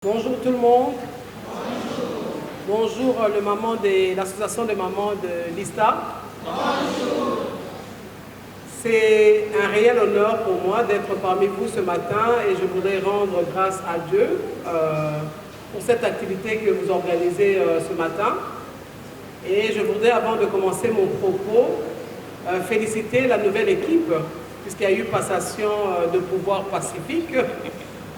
Bonjour tout le monde. Bonjour l'association des mamans de l'ISTA. Bonjour. C'est un réel honneur pour moi d'être parmi vous ce matin et je voudrais rendre grâce à Dieu pour cette activité que vous organisez ce matin. Et je voudrais, avant de commencer mon propos, féliciter la nouvelle équipe puisqu'il y a eu passation de pouvoir pacifique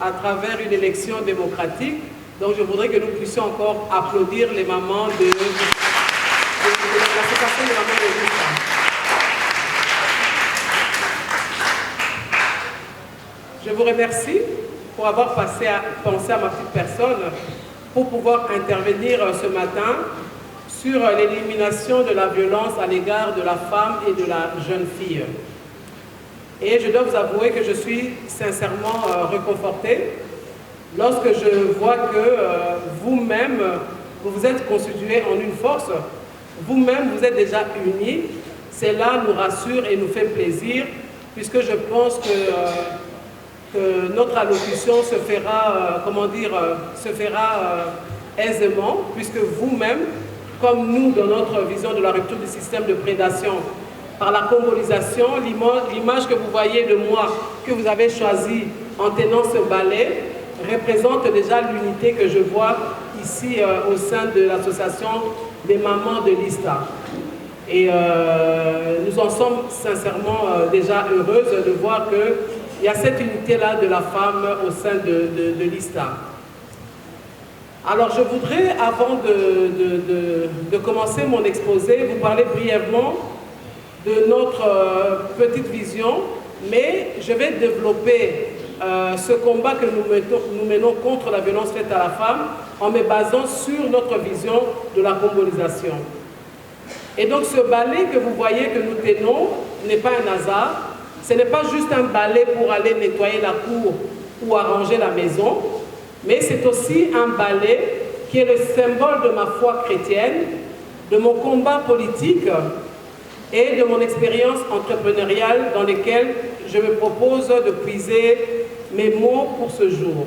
à travers une élection démocratique. Donc je voudrais que nous puissions encore applaudir les mamans de l'association des mamans de l'ISTA. Je vous remercie pour avoir pensé à ma petite personne pour pouvoir intervenir ce matin sur l'élimination de la violence à l'égard de la femme et de la jeune fille. Et je dois vous avouer que je suis sincèrement réconfortée lorsque je vois que vous-même, vous vous êtes constitués en une force, vous-même, vous êtes déjà unis. Cela nous rassure et nous fait plaisir, puisque je pense que notre allocution se fera, aisément, puisque vous-même, comme nous, dans notre vision de la rupture du système de prédation, par la congolisation, l'image que vous voyez de moi, que vous avez choisi en tenant ce balai, représente déjà l'unité que je vois ici au sein de l'association des mamans de l'ISTA. Et nous en sommes sincèrement déjà heureuses de voir qu'il y a cette unité-là de la femme au sein de l'ISTA. Alors je voudrais, avant de commencer mon exposé, vous parler brièvement de notre petite vision, mais je vais développer ce combat que nous menons contre la violence faite à la femme en me basant sur notre vision de la congolisation. Et donc ce balai que vous voyez que nous tenons n'est pas un hasard, ce n'est pas juste un balai pour aller nettoyer la cour ou arranger la maison, mais c'est aussi un balai qui est le symbole de ma foi chrétienne, de mon combat politique et de mon expérience entrepreneuriale dans lesquelles je me propose de puiser mes mots pour ce jour.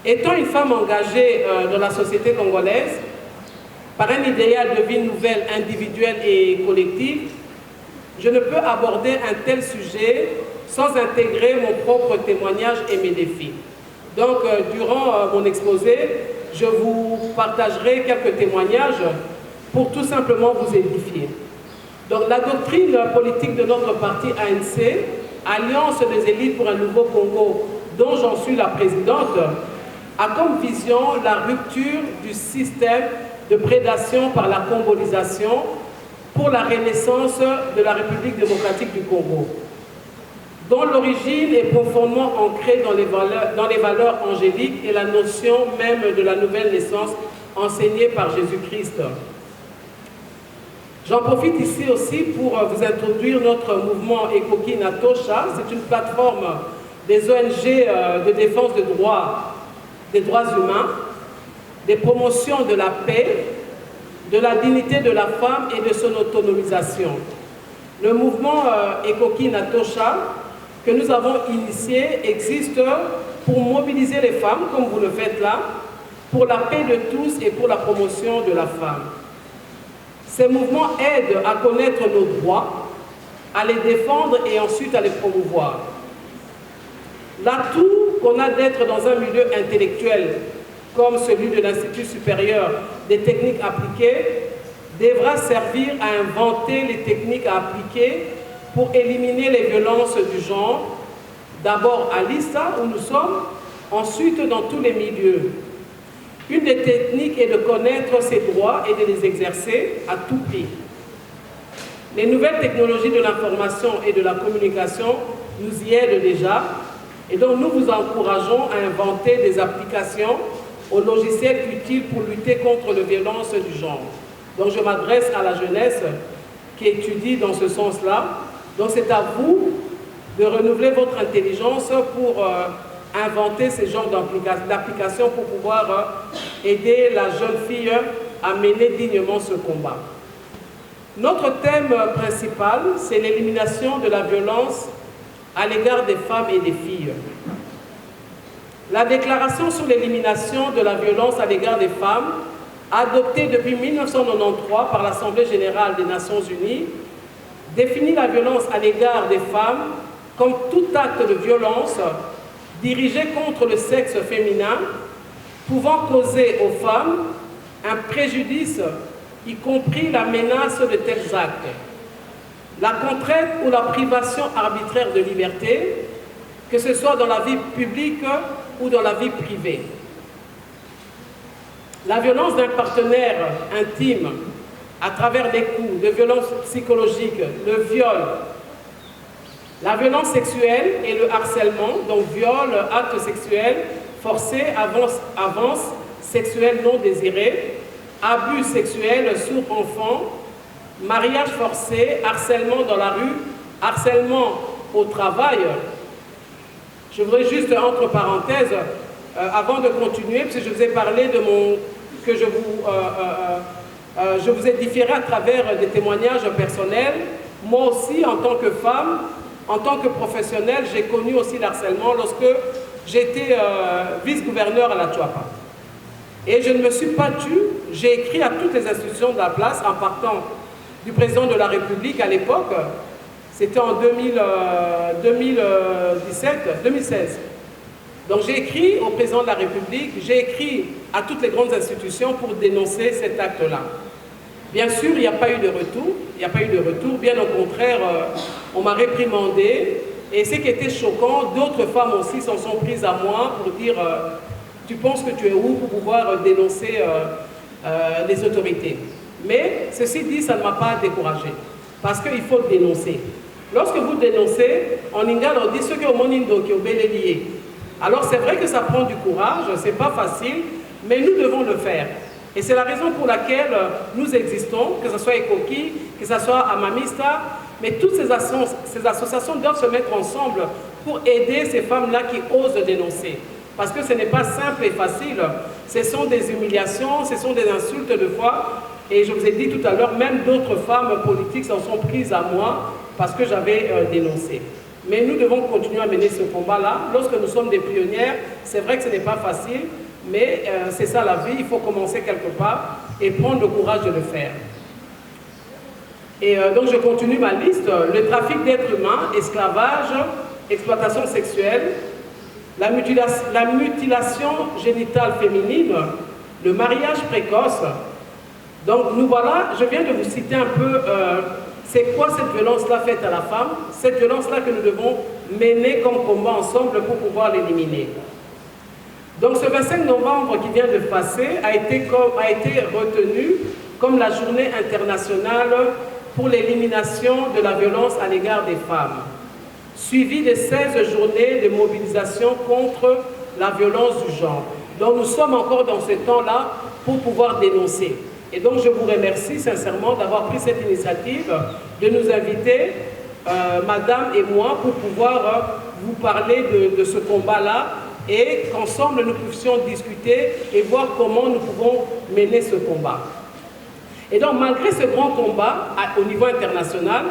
Étant une femme engagée dans la société congolaise, par un idéal de vie nouvelle, individuelle et collective, je ne peux aborder un tel sujet sans intégrer mon propre témoignage et mes défis. Donc, durant mon exposé, je vous partagerai quelques témoignages pour tout simplement vous édifier. Donc la doctrine politique de notre parti ANC, Alliance des élites pour un nouveau Congo, dont j'en suis la présidente, a comme vision la rupture du système de prédation par la congolisation pour la renaissance de la République démocratique du Congo, dont l'origine est profondément ancrée dans les valeurs angéliques et la notion même de la nouvelle naissance enseignée par Jésus-Christ. J'en profite ici aussi pour vous introduire notre mouvement Ekoki Natosha. C'est une plateforme des ONG de défense des droits humains, des promotions de la paix, de la dignité de la femme et de son autonomisation. Le mouvement Ekoki Natosha que nous avons initié existe pour mobiliser les femmes, comme vous le faites là, pour la paix de tous et pour la promotion de la femme. Ces mouvements aident à connaître nos droits, à les défendre et ensuite à les promouvoir. L'atout qu'on a d'être dans un milieu intellectuel comme celui de l'Institut supérieur des techniques appliquées devra servir à inventer les techniques à appliquer pour éliminer les violences du genre, d'abord à l'ISTA où nous sommes, ensuite dans tous les milieux. Une des techniques est de connaître ses droits et de les exercer à tout prix. Les nouvelles technologies de l'information et de la communication nous y aident déjà et donc nous vous encourageons à inventer des applications aux logiciels utiles pour lutter contre les violences du genre. Donc je m'adresse à la jeunesse qui étudie dans ce sens-là. Donc c'est à vous de renouveler votre intelligence pour inventer ces genres d'applications pour pouvoir aider la jeune fille à mener dignement ce combat. Notre thème principal, c'est l'élimination de la violence à l'égard des femmes et des filles. La déclaration sur l'élimination de la violence à l'égard des femmes, adoptée depuis 1993 par l'Assemblée générale des Nations unies, définit la violence à l'égard des femmes comme tout acte de violence dirigé contre le sexe féminin, pouvant causer aux femmes un préjudice, y compris la menace de tels actes, la contrainte ou la privation arbitraire de liberté, que ce soit dans la vie publique ou dans la vie privée. La violence d'un partenaire intime à travers des coups, de violences psychologiques, le viol, la violence sexuelle et le harcèlement, donc viol, acte sexuel forcé, avance sexuelle non désirée, abus sexuels sur enfants, mariage forcé, harcèlement dans la rue, harcèlement au travail. Je voudrais juste, entre parenthèses, avant de continuer, parce que je vous ai parlé de que je vous ai différé à travers des témoignages personnels. Moi aussi, en tant que femme, en tant que professionnelle, j'ai connu aussi l'harcèlement lorsque j'étais vice-gouverneur à la Tchouapa. Et je ne me suis pas tue, j'ai écrit à toutes les institutions de la place en partant du président de la République à l'époque, c'était en 2016. Donc j'ai écrit au président de la République, j'ai écrit à toutes les grandes institutions pour dénoncer cet acte-là. Bien sûr, il n'y a pas eu de retour, bien au contraire, on m'a réprimandé. Et ce qui était choquant, d'autres femmes aussi s'en sont prises à moi pour dire tu penses que tu es où pour pouvoir dénoncer les autorités. Mais ceci dit, ça ne m'a pas découragé parce qu'il faut dénoncer. Lorsque vous dénoncez, en Ingal, on dit ce que au Monindo qui est au Bélélié. Alors c'est vrai que ça prend du courage, c'est pas facile, mais nous devons le faire. Et c'est la raison pour laquelle nous existons, que ce soit Ekoki, que ce soit Amamista, mais toutes ces associations doivent se mettre ensemble pour aider ces femmes-là qui osent dénoncer. Parce que ce n'est pas simple et facile, ce sont des humiliations, ce sont des insultes de fois. Et je vous ai dit tout à l'heure, même d'autres femmes politiques s'en sont prises à moi parce que j'avais dénoncé. Mais nous devons continuer à mener ce combat-là. Lorsque nous sommes des pionnières, c'est vrai que ce n'est pas facile, mais c'est ça la vie, il faut commencer quelque part et prendre le courage de le faire. Et donc je continue ma liste. Le trafic d'êtres humains, esclavage, exploitation sexuelle, la mutilation génitale féminine, le mariage précoce. Donc nous voilà, je viens de vous citer un peu c'est quoi cette violence-là faite à la femme, cette violence-là que nous devons mener comme combat ensemble pour pouvoir l'éliminer. Donc ce 25 novembre qui vient de passer a été retenu comme la journée internationale pour l'élimination de la violence à l'égard des femmes, suivi de 16 journées de mobilisation contre la violence du genre. Donc nous sommes encore dans ce temps-là pour pouvoir dénoncer. Et donc je vous remercie sincèrement d'avoir pris cette initiative, de nous inviter, madame et moi, pour pouvoir vous parler de ce combat-là et qu'ensemble nous puissions discuter et voir comment nous pouvons mener ce combat. Et donc malgré ce grand combat au niveau international,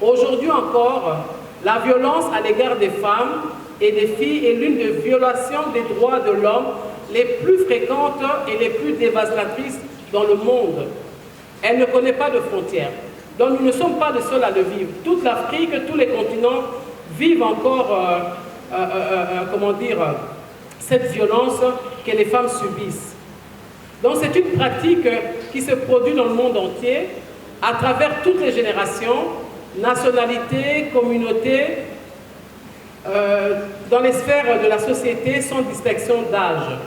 aujourd'hui encore, la violence à l'égard des femmes et des filles est l'une des violations des droits de l'homme les plus fréquentes et les plus dévastatrices dans le monde. Elle ne connaît pas de frontières. Donc nous ne sommes pas les seuls à le vivre. Toute l'Afrique, tous les continents vivent encore, comment dire, cette violence que les femmes subissent. Donc c'est une pratique qui se produit dans le monde entier, à travers toutes les générations, nationalités, communautés, dans les sphères de la société sans distinction d'âge.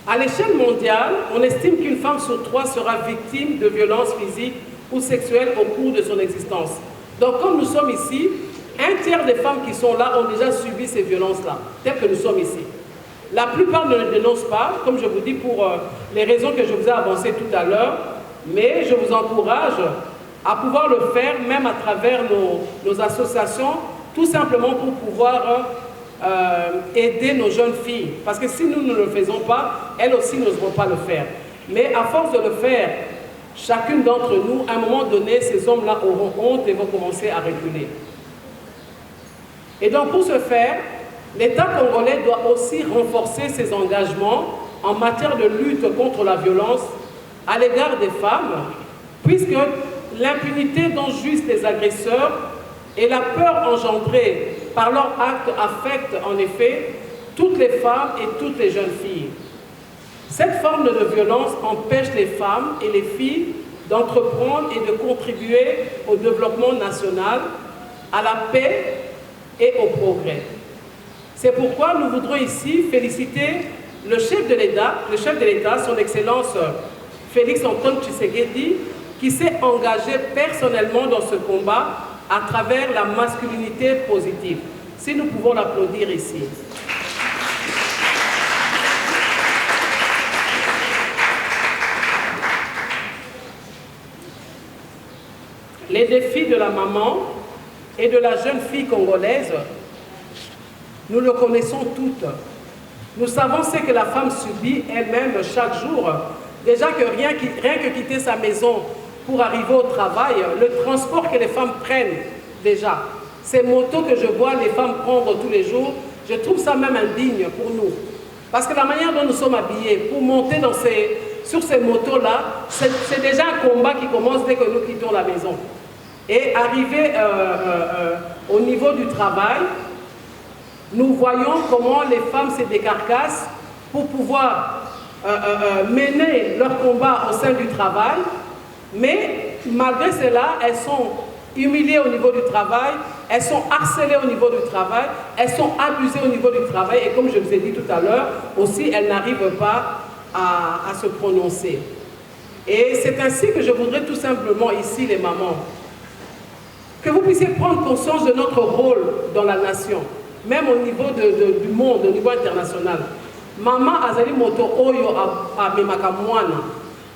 À l'échelle mondiale, on estime qu'une femme sur 3 sera victime de violences physiques ou sexuelles au cours de son existence. Donc comme nous sommes ici, un tiers des femmes qui sont là ont déjà subi ces violences-là, telles que nous sommes ici. La plupart ne le dénoncent pas, comme je vous dis, pour les raisons que je vous ai avancées tout à l'heure, mais je vous encourage à pouvoir le faire, même à travers nos associations, tout simplement pour pouvoir aider nos jeunes filles. Parce que si nous ne le faisons pas, elles aussi n'oseront pas le faire. Mais à force de le faire, chacune d'entre nous, à un moment donné, ces hommes-là auront honte et vont commencer à reculer. Et donc pour ce faire, L'État congolais doit aussi renforcer ses engagements en matière de lutte contre la violence à l'égard des femmes, puisque l'impunité dont jouissent les agresseurs et la peur engendrée par leurs actes affectent en effet toutes les femmes et toutes les jeunes filles. Cette forme de violence empêche les femmes et les filles d'entreprendre et de contribuer au développement national, à la paix et au progrès. C'est pourquoi nous voudrons ici féliciter le chef de l'État, son Excellence Félix Antoine Tshisekedi, qui s'est engagé personnellement dans ce combat à travers la masculinité positive. Si nous pouvons l'applaudir ici. Les défis de la maman et de la jeune fille congolaise, nous le connaissons toutes. Nous savons ce que la femme subit elle-même chaque jour. Déjà que rien que quitter sa maison pour arriver au travail, le transport que les femmes prennent déjà, ces motos que je vois les femmes prendre tous les jours, je trouve ça même indigne pour nous. Parce que la manière dont nous sommes habillés, pour monter sur ces motos-là, c'est déjà un combat qui commence dès que nous quittons la maison. Et arrivé au niveau du travail, nous voyons comment les femmes se décarcassent pour pouvoir mener leur combat au sein du travail, mais malgré cela, elles sont humiliées au niveau du travail, elles sont harcelées au niveau du travail, elles sont abusées au niveau du travail, et comme je vous ai dit tout à l'heure, aussi elles n'arrivent pas à se prononcer. Et c'est ainsi que je voudrais tout simplement ici, les mamans, que vous puissiez prendre conscience de notre rôle dans la nation, même au niveau du monde, au niveau international. Maman azali moto oyo amemaka mwana.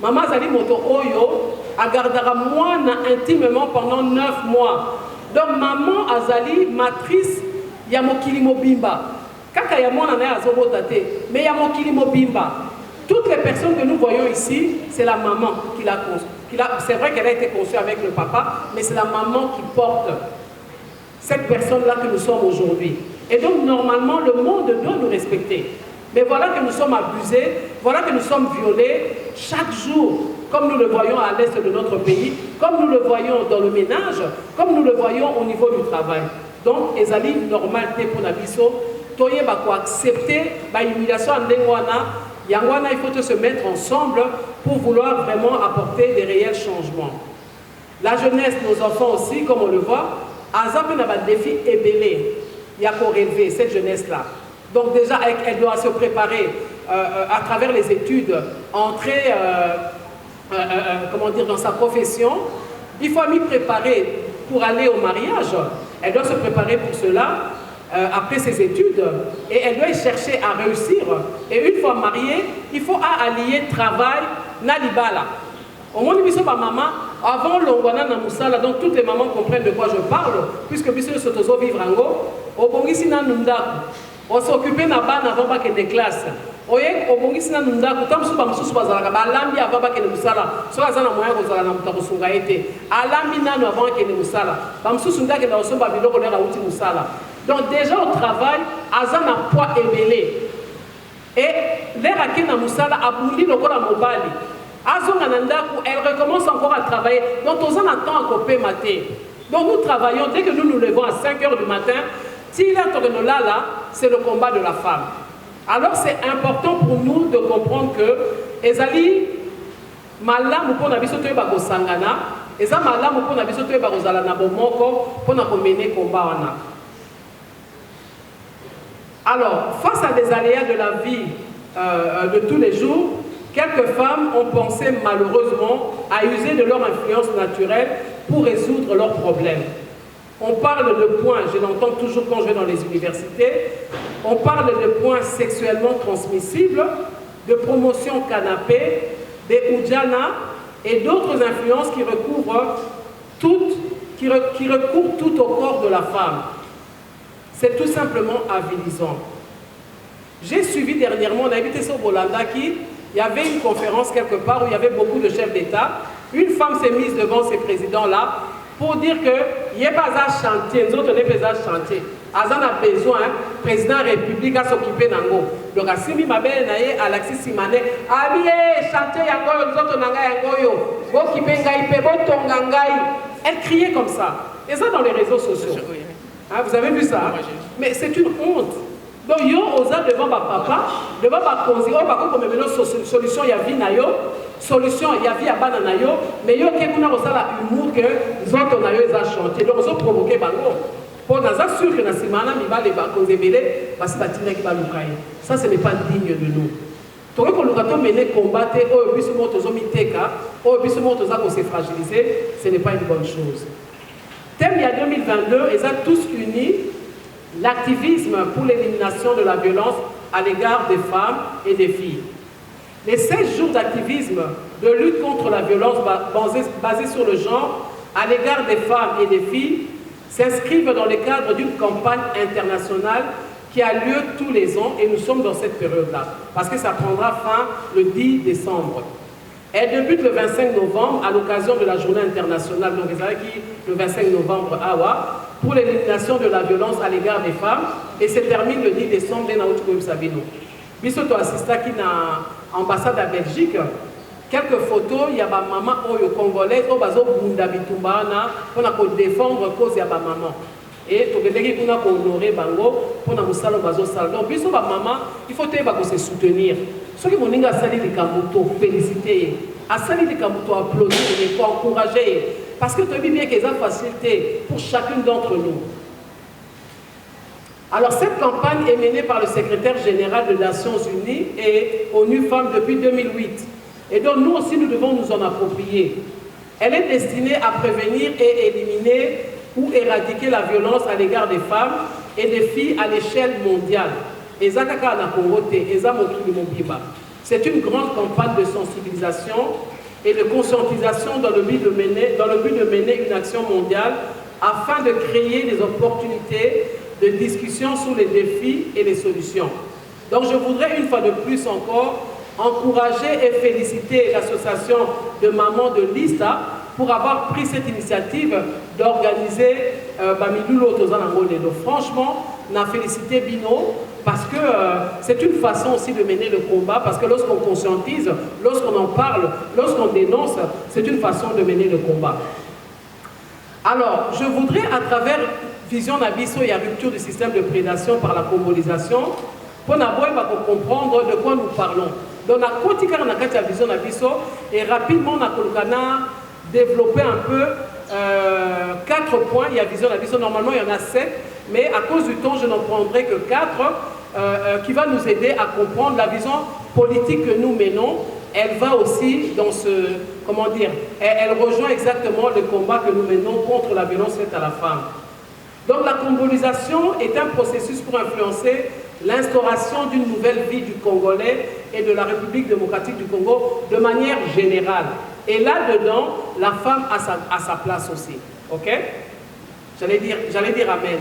Maman azali moto oyo agardera mwana intimement pendant 9 mois. Donc maman azali matrice ya mokili mobimba. Kaka ya mwana na azobota te, mais ya mokili mobimba. Toutes les personnes que nous voyons ici, c'est la maman qui l'a conçue. C'est vrai qu'elle a été conçue avec le papa, mais c'est la maman qui porte cette personne-là que nous sommes aujourd'hui. Et donc, normalement, le monde doit nous respecter. Mais voilà que nous sommes abusés, voilà que nous sommes violés chaque jour, comme nous le voyons à l'est de notre pays, comme nous le voyons dans le ménage, comme nous le voyons au niveau du travail. Donc, ezali normalité pour la biso, toye bako accepter ba humiliation en dengwana. Yangwana, il faut se mettre ensemble pour vouloir vraiment apporter des réels changements. La jeunesse, nos enfants aussi, comme on le voit, Azap n'a pas de défi ébélé. Il y a qu'à relever cette jeunesse-là. Donc déjà, elle doit se préparer à travers les études, entrer comment dire, dans sa profession. Il faut m'y préparer pour aller au mariage. Elle doit se préparer pour cela. Après ses études, et elle doit chercher à réussir. Et une fois mariée, il faut allier travail na libala. Au moins, biso ba maman, avant l'ongwana na musala, donc toutes les mamans comprennent de quoi je parle, puisque biso sotozo vivre ango, au bongisi na nundaku, on s'occuper na bana avant que des classes. Oye, au bongisi na nundaku, tam suba mususu bazalaka ba lambi avant que ne musala, so azana moya ko zala na mutako sunga ete. Alambi nanu avant que ne musala. Ba mususu ndake na osomba biloko lera uti musala. Donc déjà au travail, Azan a poids évelé. Et l'air à Kena Moussala a bouli le corps à Mobali. Azon Anandaku, elle recommence encore à travailler. Donc on attend à couper maté. Donc nous travaillons, dès que nous nous levons à 5 h du matin, c'est le combat de la femme. Alors c'est important pour nous de comprendre que Ezali Malam pour Nabiso Toeba Sangana, Eza Malam pour Nabiso Toeba Zalana Bomoko, pour mener combat. Alors, face à des aléas de la vie de tous les jours, quelques femmes ont pensé malheureusement à user de leur influence naturelle pour résoudre leurs problèmes. On parle de points, je l'entends toujours quand je vais dans les universités, on parle de points sexuellement transmissibles, de promotion canapé, des oudjana et d'autres influences qui recourent tout au corps de la femme. C'est tout simplement avilisant. J'ai suivi dernièrement, on a habité sur Bolandaki, il y avait une conférence quelque part où il y avait beaucoup de chefs d'État. Une femme s'est mise devant ces présidents-là pour dire qu'il n'y a pas à chantier, nous autres, on n'est pas à chantier. Azan a besoin président de la République a s'occupé d'ango. Donc, à Simi Mabel, Alexis Simane, Abie, chanter yango, nous autres nangai yango, s'occuper ngai, tongangai. Elle criait comme ça. Et ça dans les réseaux sociaux. Hein, vous avez vu ça? Mais c'est une honte. Donc, yo osa devant ma papa, devant ma cause, on va comme une solution, il y a vie na yo, solution, il y a vie à banana yo, mais yo qui kuna osa la humour que nous autres na yo ils a chanté. Donc, ils ont provoqué bango. Pour nous assurer que na simana mi va les cause belé parce que batina qui va l'Ukraine. Ça ce n'est pas digne de nous. Donc, quand nous avons mené combattre, oh biso moto zo miteka, oh biso moto za ko se fragiliser, ce n'est pas une bonne chose. Thème il y a 2022, ils ont tous unis l'activisme pour l'élimination de la violence à l'égard des femmes et des filles. Les 16 jours d'activisme de lutte contre la violence basée sur le genre à l'égard des femmes et des filles s'inscrivent dans le cadre d'une campagne internationale qui a lieu tous les ans et nous sommes dans cette période-là parce que ça prendra fin le 10 décembre. Elle débute le 25 novembre à l'occasion de la journée internationale, donc le 25 novembre à Awa, pour l'élimination de la violence à l'égard des femmes et se termine le 10 décembre dans l'autre Sabino. Bisoto assista qui na ambassade à Belgique, quelques photos, il y a ma maman congolaise, au bazo bunda bitumbana pour défendre cause ya ba maman. Et tout le monde a honoré bango pour na musalo bazo sal. Donc biso ba maman, il faut se soutenir. Ceux qui vont à salir les kamuto, féliciter, à salir les kamuto, applaudir, il faut encourager. Parce que tu as bien qu'ils ont facilité pour chacune d'entre nous. Alors cette campagne est menée par le secrétaire général des Nations Unies et ONU Femmes depuis 2008. Et donc nous aussi nous devons nous en approprier. Elle est destinée à prévenir et éliminer ou éradiquer la violence à l'égard des femmes et des filles à l'échelle mondiale. C'est une grande campagne de sensibilisation et de conscientisation dans le but de mener une action mondiale afin de créer des opportunités de discussion sur les défis et les solutions. Donc je voudrais une fois de plus encore encourager et féliciter l'association de mamans de Lista pour avoir pris cette initiative d'organiser Bamilulo Tozanangolelo. Franchement, on a félicité Bino parce que c'est une façon aussi de mener le combat, parce que lorsqu'on conscientise, lorsqu'on en parle, lorsqu'on dénonce, c'est une façon de mener le combat. Alors, je voudrais à travers Vision Nabiso et la rupture du système de prédation par la congolisation, pour comprendre de quoi nous parlons. Donc, on a Vision Nabiso et rapidement on a développé un peu 4 points. Il y a Vision Nabiso, normalement il y en a 7, mais à cause du temps, je n'en prendrai que 4 qui va nous aider à comprendre la vision politique que nous menons. Elle va aussi dans ce, comment dire, elle rejoint exactement le combat que nous menons contre la violence faite à la femme. Donc la congolisation est un processus pour influencer l'instauration d'une nouvelle vie du Congolais et de la République démocratique du Congo de manière générale. Et là-dedans, la femme a sa place aussi. Ok? J'allais dire amen.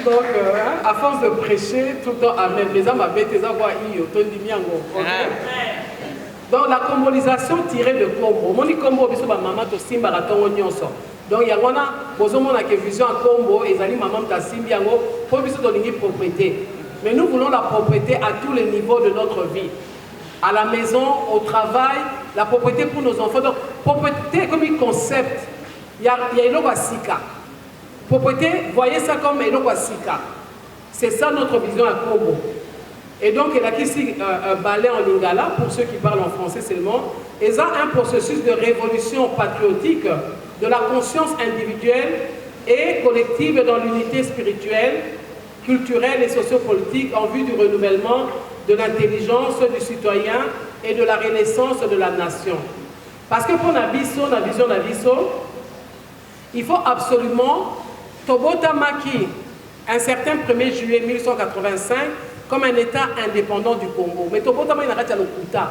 Donc, à force de prêcher tout le temps amen, les hommes avaient des avoirs. Donc la congolisation tirée de Combo. Moni Combo biso ba maman to simba ratongo nyonso. Donc il y a une vision à Combo et zali maman ta simbi yango pour biso to lingi propriété. Mais nous voulons la propriété à tous les niveaux de notre vie. À la maison, au travail, la propriété pour nos enfants. Donc propriété comme un concept. Il y a Eloko Sika. Propriété, voyez ça comme Eloko Sika. C'est ça notre vision à Combo. Et donc, il y a ici un ballet en lingala, pour ceux qui parlent en français seulement. Et ça, un processus de révolution patriotique de la conscience individuelle et collective dans l'unité spirituelle, culturelle et sociopolitique en vue du renouvellement de l'intelligence du citoyen et de la renaissance de la nation. Parce que pour Nabiso, la vision Nabiso, il faut absolument Tobota Maki, un certain 1er juillet 1885, comme un État indépendant du Congo. Mais Tobota Maki n'a pas le Kuta.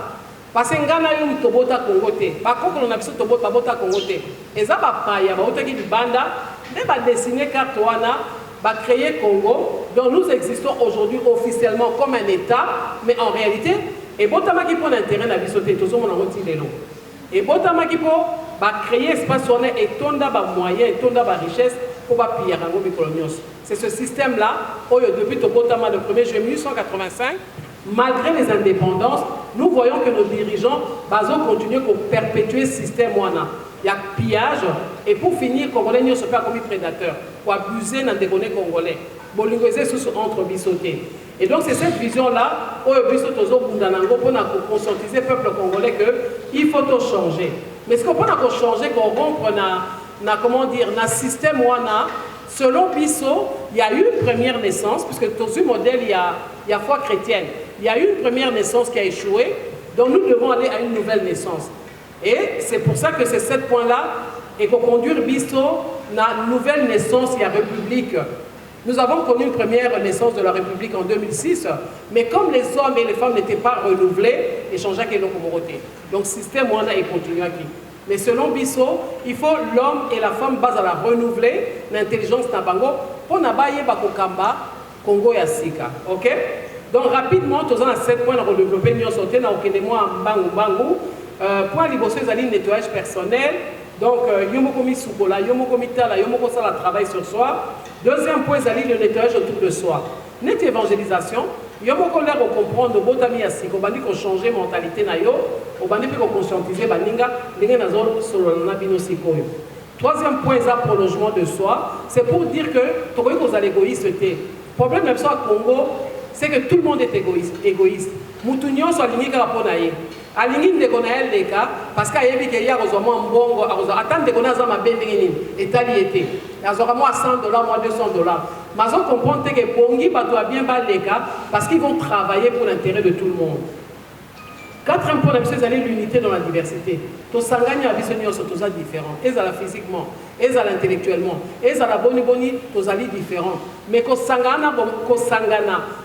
Parce que Ngana yo Tobota Congo te. Par contre, on a besoin de Tobota Congo te. Et ça va pas, il y a autant qui banda, mais va dessiner Cartoana, va créer Congo. Donc nous existons aujourd'hui officiellement comme un État, mais en réalité, et Botamaki pour l'intérêt de la vie sauté, tout le monde en retire les lots. Et Botamaki pour créer espace où on est et tonda ba moyen et tonda ba richesse pour ba piller rango bikolonios. C'est ce système là depuis Tobotama le 1er juillet 1885, malgré les indépendances, nous voyons que nos dirigeants continuent à perpétuer ce système wana. Il y a pillage et pour finir Congolais ne sont pas comme prédateurs pour abuser dans des Congolais. Bolingosé sous entre bisoté. Et donc c'est cette vision-là, pour conscientiser le peuple congolais qu'il faut tout changer. Mais ce qu'on peut changer, qu'on rompt comment dire, dans système wana, selon Bisso, il y a eu une première naissance, puisque dans ce modèle, il y a foi chrétienne. Il y a eu une première naissance qui a échoué, donc nous devons aller à une nouvelle naissance. Et c'est pour ça que c'est 7 points-là, et qu'on conduit Bisso dans la nouvelle naissance, il y a République. Nous avons connu une première naissance de la République en 2006, mais comme les hommes et les femmes n'étaient pas renouvelés, ils changeaient avec nos communautés. Donc le système on a et continue à qui. Mais selon Bisso, il faut l'homme et la femme base à la renouveler, l'intelligence nabango, pour n'abaye bakokamba, Congo et Sika. Ok? Donc rapidement, tous en 7 points de développer nous sauter dans aucun des mois bangu bangu. Point liboso les nettoyage personnel. Donc, yomokomi soubola, yomokomi tala, yomoko sala travail sur soi. Deuxième point, c'est le nettoyage autour de soi. Net évangélisation, yomoko l'air au comprendre, botami asiko, bandi ko changer mentalité na yo, au bandi pe ko conscientiser baninga, linga na zone solo na bino sikoyo. Troisième point, c'est le prolongement de soi. C'est pour dire que tu connais qu'on a l'égoïste. Le problème même ça au Congo, c'est que tout le monde est égoïste. Moutounion soit aligné par rapport à lui. Aligné de connaître les cas parce qu'il y a des gens qui ont un bon attendre de connaître ma belle et taliété. Ils ont moi $100, moi $200. Mais ils comprennent que Bongi doit bien battre les cas parce qu'ils vont travailler pour l'intérêt de tout le monde. Quatrième point, c'est l'unité dans la diversité. Tous s'engagent à visionner sur tous différents. Ils sont physiquement, ils sont intellectuellement, ils sont la bonne tous sont différents. Mais qu'on s'engage,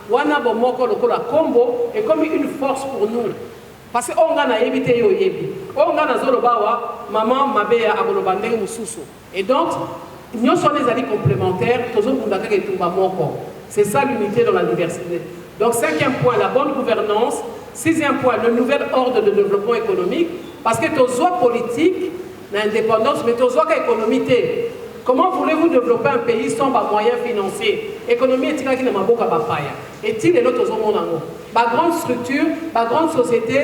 wana bomoko lokola combo est comme une force pour nous. Parce qu'on a évité yo yebi. On a zolo bawa, maman mabea aboloba ndenge mususu. Et donc, nous sommes des alliés complémentaires. C'est ça l'unité dans la diversité. Donc, 5e point, la bonne gouvernance. 6e point, le nouvel ordre de développement économique. Parce que tu as politique, l'indépendance, mais tu as économique. Comment voulez-vous développer un pays sans moyens financiers? Économie est-il qui n'a pas beaucoup à bapaya? Est-il l'autre monde? Ma grande structure, ma grande société,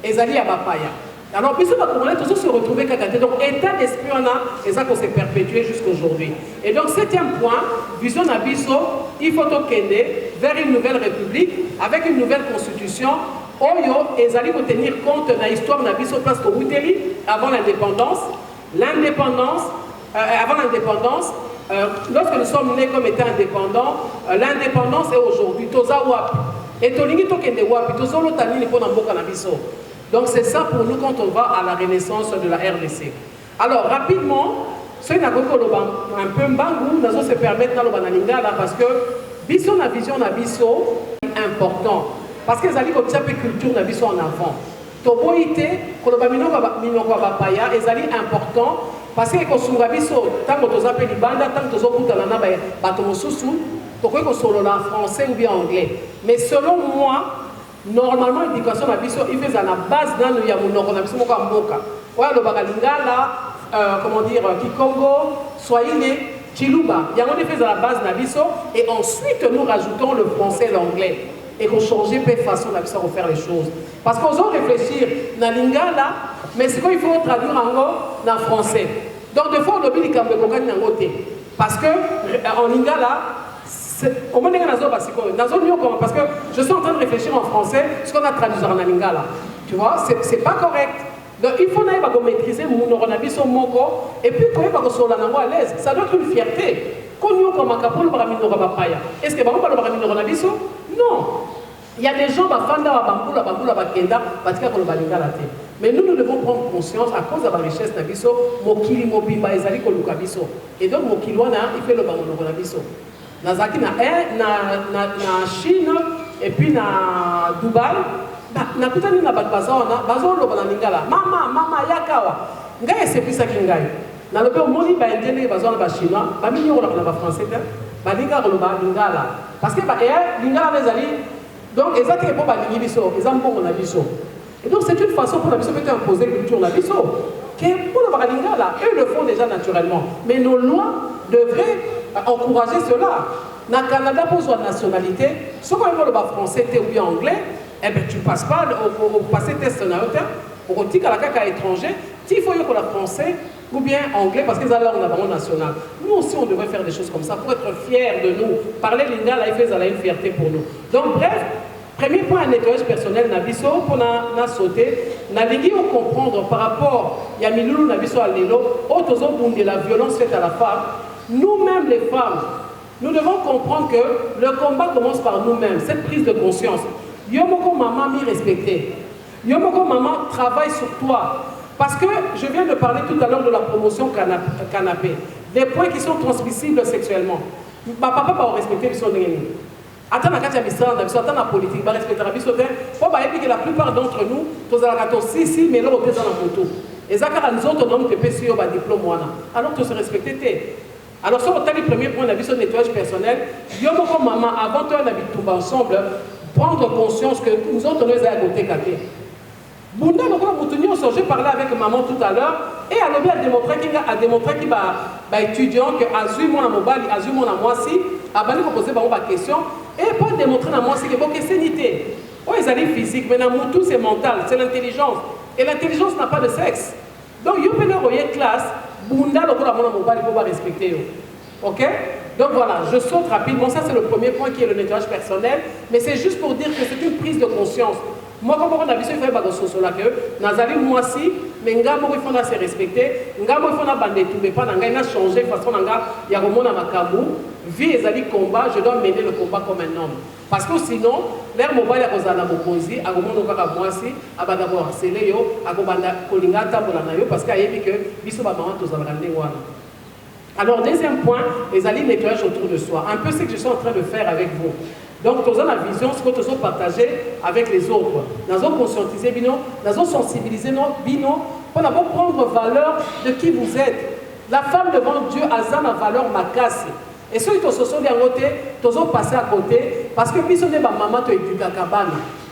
est alliée à bapaya. Alors, puis ça va toujours se retrouver qu'à donc état d'esprit on a et ça qu'on s'est perpétué jusqu'aujourd'hui. Et donc 7e point, vision d'Abisso, il faut tokender vers une nouvelle république avec une nouvelle constitution. Oyo et allez tenir compte de l'histoire d'Abisso parce qu'au Bouteli, avant l'indépendance, avant l'indépendance, lorsque nous sommes nés comme étant indépendants, l'indépendance est aujourd'hui toza wap et tolingi tokende wap toza lotani pour n'amboka n'Abisso. Donc c'est ça pour nous quand on va à la renaissance de la RDC. Alors rapidement, ce qui est un peu mbangou, nous se permettre dans le bananingala parce que biso na vision na biso important parce que zali comme ça peut culture na biso en avant. Toboité, koloba minoko bapaya ezali important parce que kosunga biso tango tozape libanda tango tozokutana na bato mosusu tokoki kosolola en français ou bien en anglais. Mais selon moi, normalement, l'éducation de la biso, il fait à la base dans le Yamounoko, na biso moko mboka. Ouais, le Bagalingala, comment dire, Kikongo, Swahili, Chiluba. Il y a un fait à la base de la biso, et ensuite nous rajoutons le français et l'anglais. Et qu'on change peu de façon de faire les choses. Parce qu'on doit réfléchir dans Lingala, mais c'est qu'il faut traduire en français. Donc, des fois, on oublie les Kambekokani en côté. Parce qu'en Lingala, parce que je suis en train de réfléchir en français ce qu'on a traduit en lingala. Tu vois, c'est pas correct. Donc il faut maîtriser mon son moko et puis quand on soit à l'aise, ça doit être une fierté. Est-ce que non. Il y a des gens qui mais nous devons prendre conscience à cause de la richesse de biso, mokili mobimba ezali koluka biso. Et donc mokili wana il fait le bango na biso. Na Chine et puis na Dubaï, na kutani na bazona, bazolo bananingala. Mama yakawa. Ngai c'est plus ça qui ngai. Na le moni ba indien bazona ba chinois, ba minyo na ba français ba linga ko ba lingala. Parce que ba lingala ezali donc ezaki pour ba lingi biso, ezambo na biso. Et donc c'est une façon pour la biso de imposer culture la biso. pour le Baralinga, eux le font déjà naturellement. Mais nos lois devraient encourager cela. Dans le Canada, pour la nationalité, si on parle français ou bien anglais, eh bien, tu ne passes pas au passé test au tic à la caca étranger, il faut que la français ou bien anglais parce qu'ils ont la langue nationale. Nous aussi, on devrait faire des choses comme ça pour être fiers de nous. Parler linga, là, il fait une fierté pour nous. Donc, bref, premier point, un nettoyage personnel, Nabiso, pour na sauter, Navigui au comprendre par rapport, il y a Miloulou, Nabiso, à Lélo, autres de la violence faite à la femme. Nous-mêmes, les femmes, nous devons comprendre que le combat commence par nous-mêmes, cette prise de conscience. Yomoko maman m'y respecter. Yomoko maman travaille sur toi. Parce que je viens de parler tout à l'heure de la promotion canapé. Des points qui sont transmissibles sexuellement. Papa va respecter son ennemi. Attends la politique, il va respecter la vie. Que la plupart d'entre nous, tous à si, mais là, on est dans la moto. Et ça, nous autres, on a un diplôme. Alors, tu se respecter. Alors, si on a le premier point, on a vu son nettoyage personnel. Yomoko maman, avant toi, on a vu tout ensemble, prendre conscience que nous autres, on est à côté. Bunda, je parlais avec maman tout à l'heure et elle a démontré qu'il va étudiant que Azui mon mobile, Azui mon amoisi, a bani poser ma question et pas démontrer à moi c'est que vos questions n'étaient. Oh, ils allaient physique, mais dans tout c'est mental, c'est l'intelligence. Et l'intelligence n'a pas de sexe. Donc, il y a une classe, Bunda, le mobile, il faut pas respecter. Ok? Donc voilà, je saute rapidement. Ça, c'est le premier point qui est le nettoyage personnel. Mais c'est juste pour dire que c'est une prise de conscience. Moi, comme on a vu, il faut faire que Nazali, moi aussi, mais il faut se respecter. Il faut bander tout, mais pas changer façon il y a un Makamou. Vie et combat, je dois mener le combat comme un homme. Parce que sinon, l'air mobile est à Mokozi, à Gomono Kakamoisi, à Badabo Arceleo, à Gobanda Kolingata Bolanayo, parce qu'il y a que Bisso Bamaman Tozamrande. Alors, deuxième point, les alliés nettoyage autour de soi. Un peu ce que je suis en train de faire avec vous. Donc, nous avons la vision, ce que nous avons partagé avec les autres. Nous avons conscientisé, nous avons sensibilisé nos bino pour prendre valeur de qui vous êtes. La femme devant Dieu a la valeur makasi. Et ceux qui sont à côté, nous avons passé à côté parce que nous sommes maman qui éduquent à Kabana.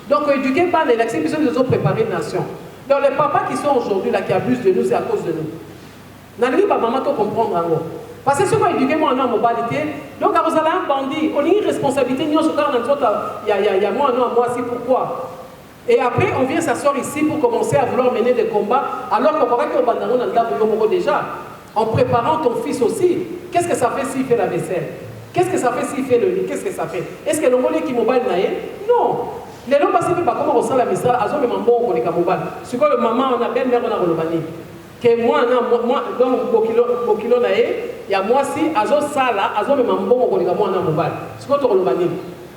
Donc, éduquer Bana, et l'accès, nous avons préparé une nation. Donc, les papas qui sont aujourd'hui là, qui abusent de nous, c'est à cause de nous. Nous n'avons pas maman comprendre en haut. Parce que ce qu'on a éduqué moi en mobilité, donc quand vous avez un bandit, on a une responsabilité, il y a moi aussi, pourquoi? Et après, on vient s'asseoir ici pour commencer à vouloir mener des combats, alors qu'on croit qu'on va déjà, en préparant ton fils aussi. Qu'est-ce que ça fait s'il fait la vaisselle? Qu'est-ce que ça fait s'il fait le lit? Qu'est-ce que ça fait? Est-ce que l'on qui mobile naïe? Non. Les gens ne pas comment on sent la message, ils ont même un bon mobile. C'est quoi le maman, on a belle mère, on a le que moi, donc, Bokilo naïe, il y a moi si, azo sala, azo même un bon mobile. C'est quoi ton mobile?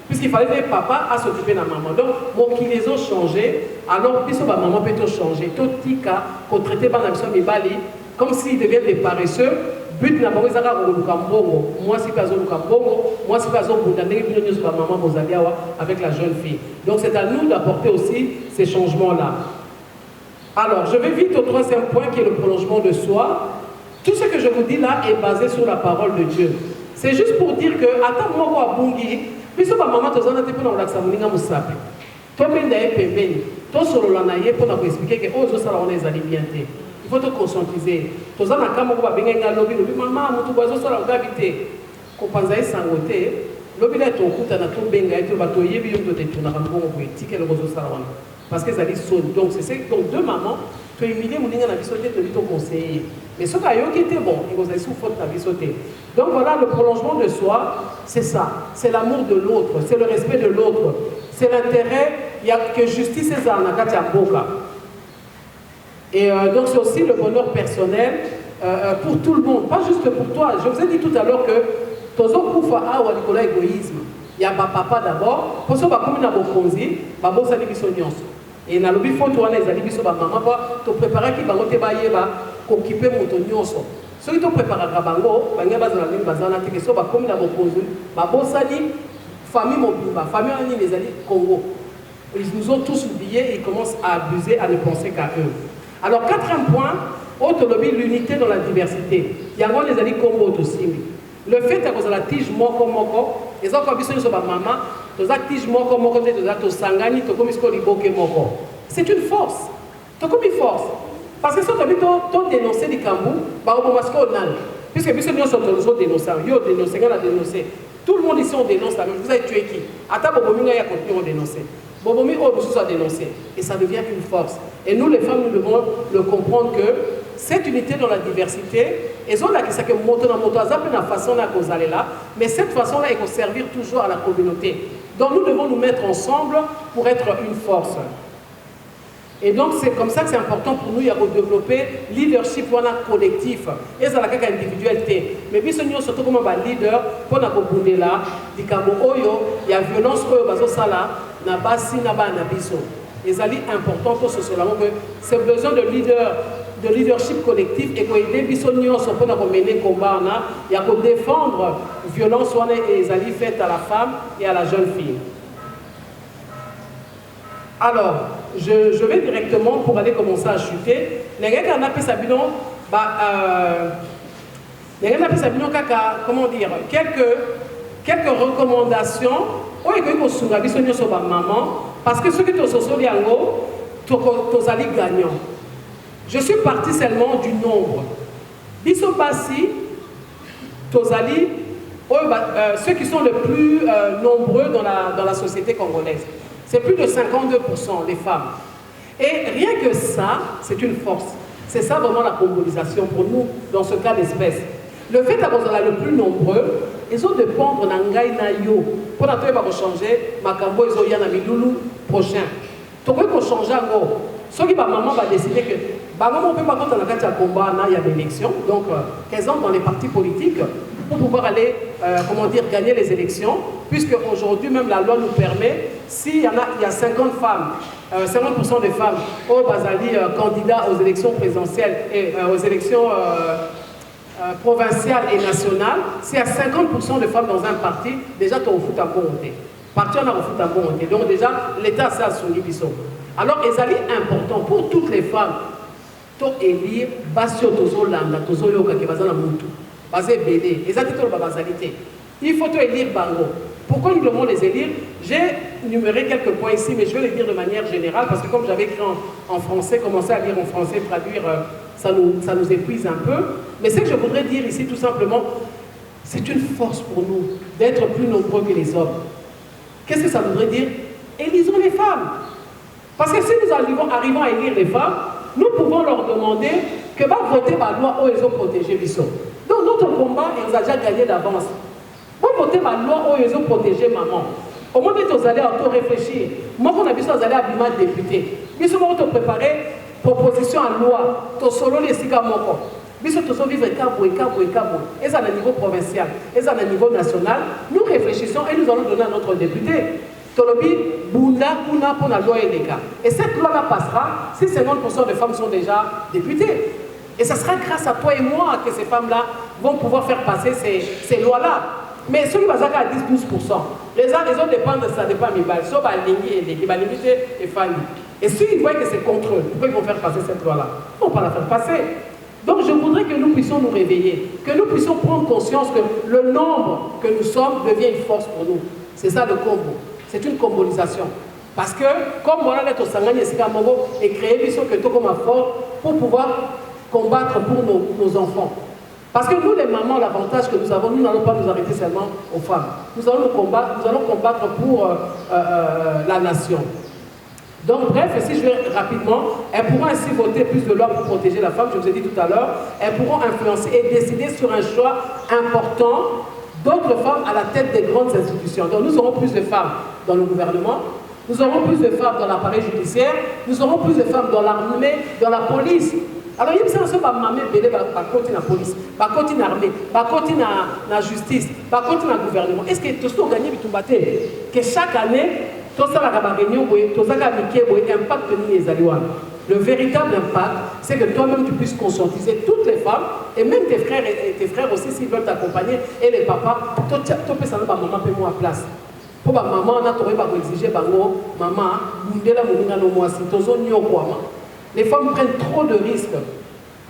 Puisqu'il fallait que papa à s'occuper de la maman. Donc, mon qui les ont changé, alors, puisque ma maman peut changer. Tout tika, qu'on traitait par la mission de Bali, comme s'ils deviennent des paresseux, but n'a pas besoin de Lukambongo. Moi, si pas Lukambongo, moi, si pas Boudandé, maman Bozaliawa avec la jeune fille. Donc, c'est à nous d'apporter aussi ces changements-là. Alors, je vais vite au troisième point qui est le prolongement de soi. Tout ce que je vous dis là est basé sur la parole de Dieu. C'est juste pour dire que, attends-moi, Bungi, puisque ma maman te donne un petit peu dans l'accès à Moussapi. Toi, ben d'ailleurs, pembeni. Toi, sur le lanaïe, pour nous expliquer que, oh, ça, on est allés bien. Il faut te conscientiser. Toi, dans la caméra, on va bien lobby, maman, mon tout boisson, ça, on va habiter. Quand on pense à sangoté, lobby là, ton coup, t'as tout benga, tu vas te yébi, tu te tournes à un bon point, ticket le réseau, ça, parce que ça dit sonne. Donc, c'est donc deux mamans, tu as humilié mon ingénieur, tu as ton conseiller. Mais ce qui était bon, il vous a sous faute, tu as sauté. Donc voilà, le prolongement de soi, c'est ça. C'est l'amour de l'autre, c'est le respect de l'autre, c'est l'intérêt. Il n'y a que justice et ça, et donc c'est aussi le bonheur personnel pour tout le monde, pas juste pour toi. Je vous ai dit tout à l'heure que Tozo Koufa a ou Nicolas égoïsme. Il y a papa d'abord, pour ça, comme il y a beaucoup de choses, et dans le bifo, tu as les alibis sur maman, tu prépares qui va occuper mon tonnion. Ceux qui te préparent à Bango, tu vas comme il y a beaucoup de famille Mobimba, famille les alliés Congo. Ils nous ont tous oubliés et ils commencent à abuser, à ne penser qu'à eux. Alors, quatrième point, autre lobby, l'unité dans la diversité. Il y a les alliés Congo aussi. Le fait que la tige moko moko, ils ont comme sur ma maman, la tige moko moko, sangani, moko. C'est une force. C'est comme une force. Parce que si on a dénoncé les Cambou, puisque nous sommes dénoncés, tout le monde ici on dénonce la même. Vous avez tué qui? Attends, Bobomi a continué à dénoncer. Bobomi a dénoncé. Et ça devient une force. Et nous, les femmes, nous devons le comprendre que cette unité dans la diversité, ils ont la question que moto na moto, la façon là qu'on allait là, mais cette façon-là, elle va servir toujours à la communauté. Donc nous devons nous mettre ensemble pour être une force. Et donc c'est comme ça que c'est important pour nous de développer leadership collectif. Et ça la individualité. Mais puis nous surtout comme un leader pour nous bouger là, di kambo oyo, il y a violence oyo bazo sala na basi na ba na biso. Et ça est important pour ce cela que c'est besoin de leadership collectif et que les biso nyonso pour nous mener combat na, il y a que défendre violence wana et ça faite à la femme et à la jeune fille. Alors, je vais directement pour aller commencer à chuter. Les gars qui ont appelé Sabino, comment dire, quelques recommandations. Oui, que vous sur maman, parce que ceux qui sont sur les angles, tous allez gagnants. Je suis parti seulement du nombre. Biso Bassi, tous allez, ceux qui sont les plus nombreux dans la société congolaise. C'est plus de 52% les femmes. Et rien que ça, c'est une force. C'est ça vraiment la congolisation pour nous, dans ce cas d'espèce. Le fait d'avoir le plus nombreux, ils ont dépendre d'Angaï Nayo. Pour nous changer, Makambo, ils ont y en Miloulou prochain. Donc, il faut changer encore. Ce qui maman va décider que, maman, on peut pas contre la combat, il y a des élections. Donc, qu'elles entrent dans les partis politiques pour pouvoir aller, comment dire, gagner les élections. Puisque aujourd'hui, même la loi nous permet, s'il y a 50 femmes, 50% des femmes au Bazali candidats aux élections présidentielles et aux élections provinciales et nationales, s'il y a 50% de femmes dans un parti, déjà tu as au foot à bon monter. Parti on a au foot à bon monter. Donc déjà, l'État a son biso. Alors, c'est important pour toutes les femmes, to élire Basio Tozo Landa, Tozo Yoka qui va dans la Moutou. Basé BD, exactement la basalité. Il faut élire Bango. Pourquoi nous devons les élire? J'ai numéré quelques points ici, mais je vais les dire de manière générale, parce que comme j'avais écrit en français, commencer à lire en français, traduire, ça nous épuise un peu. Mais ce que je voudrais dire ici, tout simplement, c'est une force pour nous d'être plus nombreux que les hommes. Qu'est-ce que ça voudrait dire? Élisons les femmes. Parce que si nous arrivons à élire les femmes, nous pouvons leur demander que va voter ma loi où ils ont protégé Bissot. Donc notre combat, ils ont déjà gagné d'avance. Vous votez ma loi où ils ont protégé maman. Au moment où vous allez auto-réfléchir, moi, on a besoin d'aller à Bima député. Nous avons préparé proposition à loi, tout solo les sigamoko. Nous avons vivre Cabo. Et ça, à un niveau provincial, et ça, à un niveau national. Nous réfléchissons et nous allons donner à notre député. Tolobi, Bunda, Kuna, pour la loi et les cas. Et cette loi-là passera si 50% des femmes sont déjà députées. Et ça sera grâce à toi et moi que ces femmes-là vont pouvoir faire passer ces lois-là. Mais ceux qui vont à 10-12%, les autres dépendent de ça, dépend de Mibal. Sauf à l'ingé et famille. Et s'ils voient que c'est contre eux, pourquoi ils vont faire passer cette loi-là? On ne va pas la faire passer. Donc je voudrais que nous puissions nous réveiller, que nous puissions prendre conscience que le nombre que nous sommes devient une force pour nous. C'est ça le combo. C'est une combolisation. Parce que, comme on a l'être au Sangani et créer mission que tout comme un fort pour pouvoir combattre pour nos enfants. Parce que nous, les mamans, l'avantage que nous avons, nous n'allons pas nous arrêter seulement aux femmes. Nous allons combattre pour la nation. Donc, bref, si je vais rapidement, elles pourront ainsi voter plus de lois pour protéger la femme, je vous ai dit tout à l'heure. Elles pourront influencer et décider sur un choix important d'autres femmes à la tête des grandes institutions. Donc, nous aurons plus de femmes dans le gouvernement, nous aurons plus de femmes dans l'appareil judiciaire, nous aurons plus de femmes dans l'armée, dans la police. Alors, il y a des gens qui ont la police, qui ont l'armée, qui ont la justice, qui ont le gouvernement. Est-ce que tout le gagné que chaque année, tout ça va réunion, tout ça va impact les aliouanes. Le véritable impact, c'est que toi-même tu puisses conscientiser toutes les femmes et même tes frères aussi s'ils veulent t'accompagner et les papas, tu peux savoir maman peut moi à place. Pour ma maman, on a trouvé par exiger bango, maman, bundela moninga no moi si tozo nyokwama. Les femmes prennent trop de risques.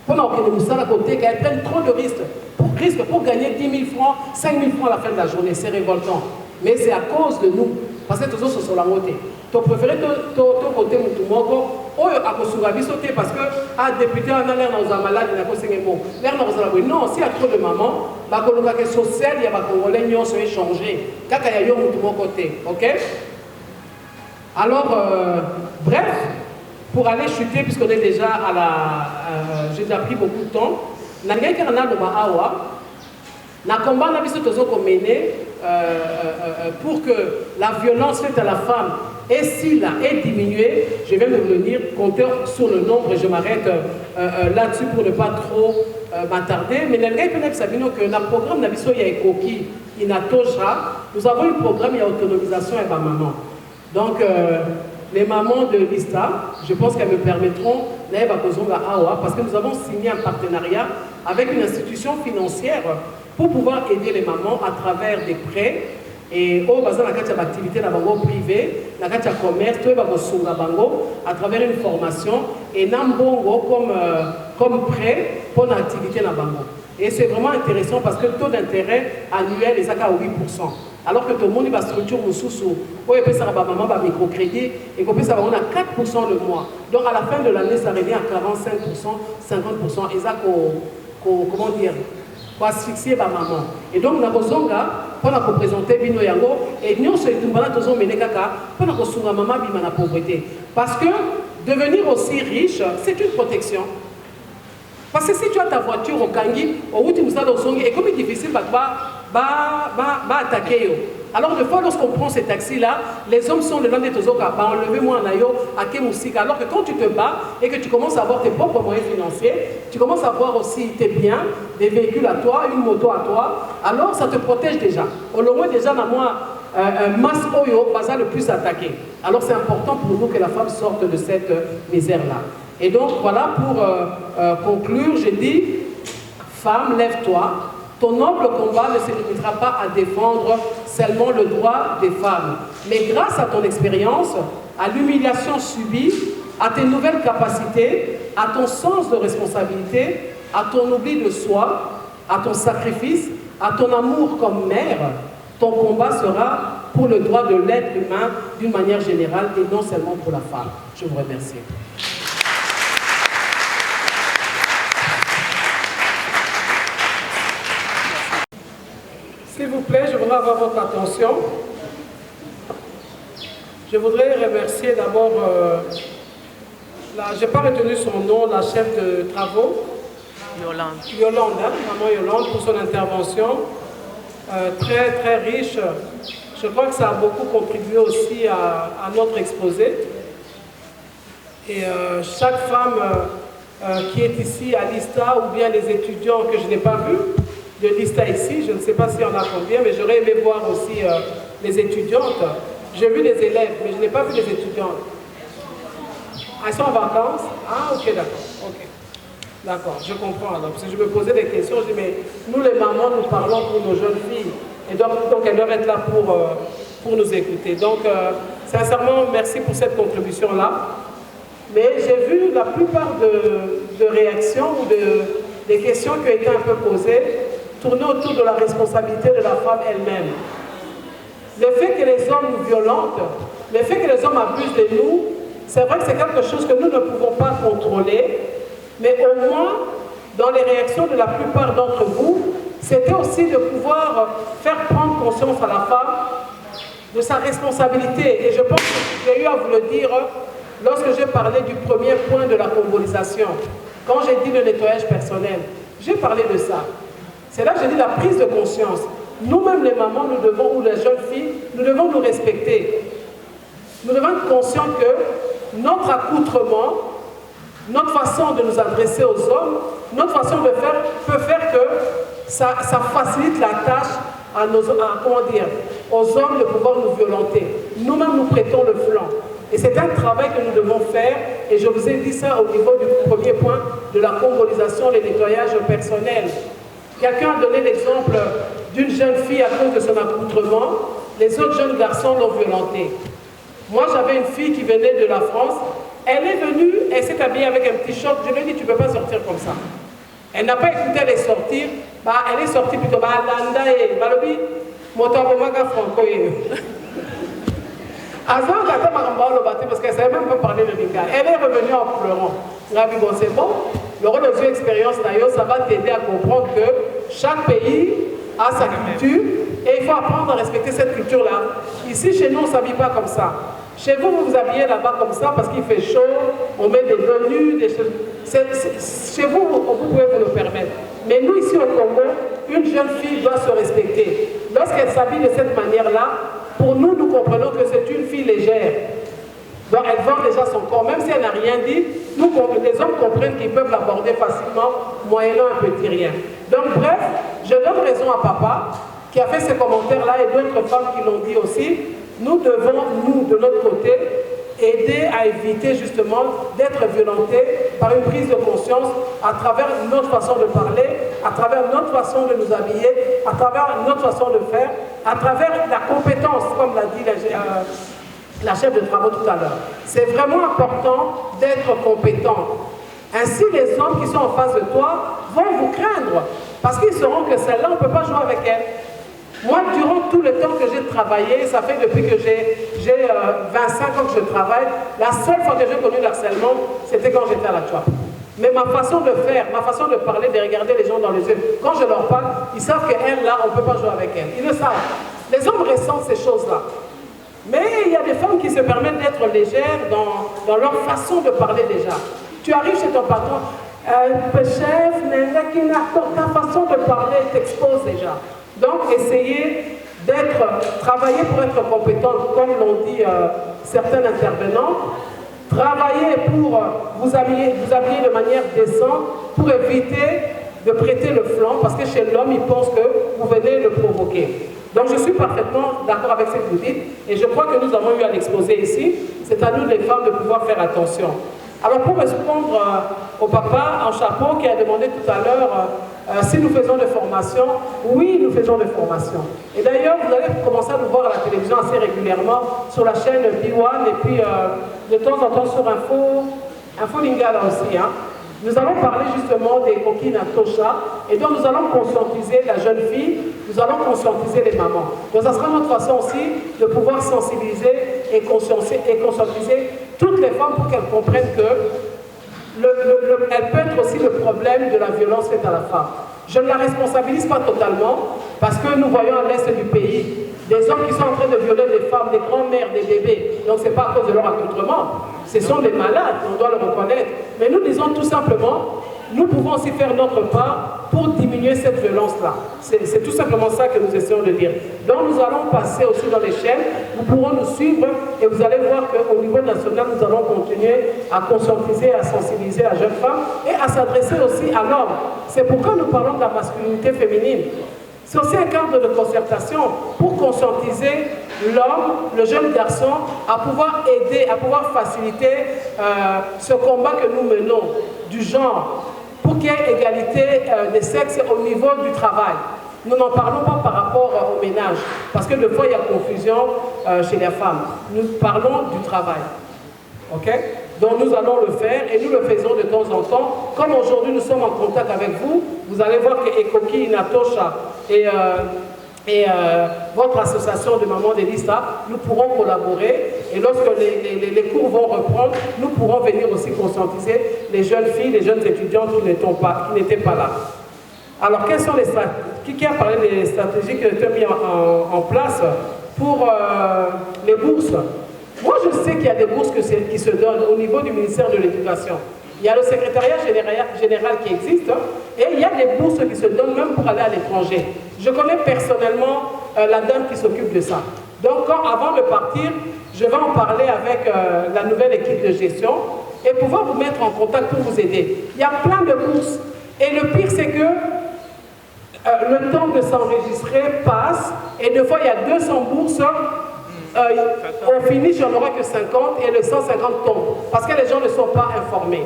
Pour à côté, qu'elles prennent trop de risques pour gagner 10 000 francs, 5 000 francs à la fin de la journée. C'est révoltant. Mais c'est à cause de nous. Parce que tous autres sont sur la montée. Tu préfères ton côté Moutoumoko, oh, à Kosugabi sauter parce que, ah, député, on a l'air dans un malade, il n'a pas signé bon. L'air dans un malade. Non, s'il y a trop de mamans, bah, quand on a quelque chose social, il y a des Congolais qui ont changé. Quand il y a eu de mon côté, ok? Alors, bref, pour aller chuter, puisqu'on est déjà à la. J'ai déjà pris beaucoup de temps. Na ngai kana no awa na combat na biso tozo ko mener pour que la violence faite à la femme et s'il est diminuée, je vais me revenir compter sur le nombre et je m'arrête là-dessus pour ne pas trop m'attarder. Mais na ngai kana sabino que na programme na biso ya ekoki inatosha, nous avons un programme ya autonomisation et ba maman. Donc les mamans de l'ISTA, je pense qu'elles me permettront parce que nous avons signé un partenariat avec une institution financière pour pouvoir aider les mamans à travers des prêts et au bazar la carte d'activité dans le privé, la carte de commerce, tout à travers une formation et n'ambongo comme prêt pour l'activité dans bango. Et c'est vraiment intéressant parce que le taux d'intérêt annuel est à 8%. Alors que tout le monde va structure au sous-sous, où il peut s'arrêter à maman par microcrédit et qu'on peut savoir on a 4% le mois. Donc à la fin de l'année, ça revient à 45%, 50%. Et ça, comment dire, pour asphyxier ma maman. Et donc, nous avons pour présenter Bino Yango et nous sommes tous les kaka pour nous maman bima la pauvreté. Parce que devenir aussi riche, c'est une protection. Parce que si tu as ta voiture au Kangi, au route et comme c'est difficile, attaquer. Alors, des fois, lorsqu'on prend ces taxis-là, les hommes sont le long des tozoka, enlevez-moi en ayo, à Kemousika. Alors que quand tu te bats et que tu commences à avoir tes propres moyens financiers, tu commences à avoir aussi tes biens, des véhicules à toi, une moto à toi, alors ça te protège déjà. Au moins, déjà, dans moi, masse oyo, bazar le plus attaqué. Alors, c'est important pour nous que la femme sorte de cette misère-là. Et donc, voilà, pour conclure, je dis, femme, lève-toi. Ton noble combat ne se limitera pas à défendre seulement le droit des femmes. Mais grâce à ton expérience, à l'humiliation subie, à tes nouvelles capacités, à ton sens de responsabilité, à ton oubli de soi, à ton sacrifice, à ton amour comme mère, ton combat sera pour le droit de l'être humain d'une manière générale et non seulement pour la femme. Je vous remercie. S'il vous plaît, je voudrais avoir votre attention. Je voudrais remercier d'abord, je n'ai pas retenu son nom, la chef de travaux. Yolande. Yolande, hein, maman Yolande, pour son intervention. Très, très riche. Je crois que ça a beaucoup contribué aussi à notre exposé. Et chaque femme qui est ici à l'ISTA, ou bien les étudiants que je n'ai pas vus, de l'ISTA ici, je ne sais pas s'il y en a combien, mais j'aurais aimé voir aussi les étudiantes. J'ai vu les élèves, mais je n'ai pas vu les étudiantes. Elles sont en vacances? Ah, ok, d'accord. Okay. D'accord, je comprends alors. Parce que je me posais des questions, je dis, mais nous les mamans, nous parlons pour nos jeunes filles. Et donc elles doivent être là pour nous écouter. Donc, sincèrement, merci pour cette contribution-là. Mais j'ai vu la plupart de réactions ou des questions qui ont été un peu posées tourner autour de la responsabilité de la femme elle-même. Le fait que les hommes nous violentent, le fait que les hommes abusent de nous, c'est vrai que c'est quelque chose que nous ne pouvons pas contrôler, mais au moins, dans les réactions de la plupart d'entre vous, c'était aussi de pouvoir faire prendre conscience à la femme de sa responsabilité. Et je pense que j'ai eu à vous le dire lorsque j'ai parlé du premier point de la congolisation. Quand j'ai dit le nettoyage personnel, j'ai parlé de ça. C'est là que j'ai dit la prise de conscience. Nous-mêmes les mamans, nous devons, ou les jeunes filles, nous devons nous respecter. Nous devons être conscients que notre accoutrement, notre façon de nous adresser aux hommes, notre façon de faire peut faire que ça facilite la tâche aux hommes de pouvoir nous violenter. Nous-mêmes nous prêtons le flanc. Et c'est un travail que nous devons faire, et je vous ai dit ça au niveau du premier point de la congolisation, le nettoyage personnel. Quelqu'un a donné l'exemple d'une jeune fille à cause de son accoutrement, les autres jeunes garçons l'ont violentée. Moi, j'avais une fille qui venait de la France, elle est venue, elle s'est habillée avec un petit short, je lui ai dit, tu ne peux pas sortir comme ça. Elle n'a pas écouté aller sortir, elle est sortie plutôt, Azan Kata Maramba le battait parce qu'elle ne savait même pas parler le Linga. Elle est revenue en pleurant. Rabi, bon, c'est bon. Le rôle de expérience d'ailleurs, ça va t'aider à comprendre que chaque pays a sa culture et il faut apprendre à respecter cette culture-là. Ici, chez nous, on ne s'habille pas comme ça. Chez vous, vous vous habillez là-bas comme ça parce qu'il fait chaud, on met des tenues, des choses. Chez vous, vous pouvez vous le permettre. Mais nous, ici au Congo, une jeune fille doit se respecter. Lorsqu'elle s'habille de cette manière-là, pour nous, nous comprenons que c'est une fille légère. Donc elle vend déjà son corps, même si elle n'a rien dit, nous, les hommes comprennent qu'ils peuvent l'aborder facilement, moyennant un petit rien. Donc bref, je donne raison à papa, qui a fait ces commentaires-là, et d'autres femmes qui l'ont dit aussi. Nous devons, nous, de notre côté, aider à éviter justement d'être violentés par une prise de conscience à travers notre façon de parler, à travers notre façon de nous habiller, à travers notre façon de faire, à travers la compétence, comme l'a dit la chef de travaux tout à l'heure. C'est vraiment important d'être compétent. Ainsi, les hommes qui sont en face de toi vont vous craindre, parce qu'ils sauront que celle-là, on ne peut pas jouer avec elle. Moi, durant tout le temps que j'ai travaillé, ça fait depuis que j'ai 25 ans que je travaille, la seule fois que j'ai connu l'harcèlement, c'était quand j'étais à la Tchouap. Mais ma façon de faire, ma façon de parler, de regarder les gens dans les yeux, quand je leur parle, ils savent qu'elle, là, on ne peut pas jouer avec elle. Ils le savent. Les hommes ressentent ces choses-là. Mais il y a des femmes qui se permettent d'être légères dans leur façon de parler déjà. Tu arrives chez ton patron, chef, ta façon de parler t'expose déjà. Donc, essayez travailler pour être compétente, comme l'ont dit certains intervenants. Travaillez pour vous habiller de manière décente, pour éviter de prêter le flanc, parce que chez l'homme, il pense que vous venez le provoquer. Donc, je suis parfaitement d'accord avec ce que vous dites, et je crois que nous avons eu à l'exposer ici. C'est à nous, les femmes, de pouvoir faire attention. Alors, pour répondre au papa en chapeau qui a demandé tout à l'heure si nous faisons des formations, oui, nous faisons des formations. Et d'ailleurs, vous allez commencer à nous voir à la télévision assez régulièrement sur la chaîne B1 et puis de temps en temps sur Info Lingala aussi. Hein. Nous allons parler justement des coquines à Tosha et donc nous allons conscientiser la jeune fille, nous allons conscientiser les mamans. Donc ça sera notre façon aussi de pouvoir sensibiliser et conscientiser toutes les femmes pour qu'elles comprennent que elle peut être aussi le problème de la violence faite à la femme. Je ne la responsabilise pas totalement parce que nous voyons à l'est du pays des hommes qui sont en train de violer des femmes, des grands-mères, des bébés. Donc ce n'est pas à cause de leur accoutrement. Ce sont des malades, on doit le reconnaître. Mais nous disons tout simplement, nous pouvons aussi faire notre part pour diminuer cette violence-là. C'est tout simplement ça que nous essayons de dire. Donc nous allons passer aussi dans les chaînes, vous pourrez nous suivre et vous allez voir qu'au niveau national, nous allons continuer à conscientiser, à sensibiliser la jeune femme et à s'adresser aussi à l'homme. C'est pourquoi nous parlons de la masculinité féminine. C'est aussi un cadre de concertation pour conscientiser l'homme, le jeune garçon, à pouvoir aider, à pouvoir faciliter ce combat que nous menons du genre, pour qu'il y ait égalité des sexes au niveau du travail. Nous n'en parlons pas par rapport au ménage, parce que des fois il y a confusion chez les femmes. Nous parlons du travail. Ok? Donc nous allons le faire et nous le faisons de temps en temps. Comme aujourd'hui nous sommes en contact avec vous, vous allez voir que Ekoki, Inatosha et votre association de mamans d'Elisa, nous pourrons collaborer et lorsque les cours vont reprendre, nous pourrons venir aussi conscientiser les jeunes filles, les jeunes étudiantes qui n'étaient pas là. Alors quelles sont les stratégies, qui a parlé des stratégies qui ont été mises en place pour les bourses? Moi je sais qu'il y a des bourses qui se donnent au niveau du ministère de l'Éducation. Il y a le secrétariat général qui existe et il y a des bourses qui se donnent même pour aller à l'étranger. Je connais personnellement la dame qui s'occupe de ça. Donc avant de partir, je vais en parler avec la nouvelle équipe de gestion et pouvoir vous mettre en contact pour vous aider. Il y a plein de bourses et le pire c'est que le temps de s'enregistrer passe et des fois il y a 200 bourses. Au finish, il n'y en aura que 50 et les 150 tombent parce que les gens ne sont pas informés.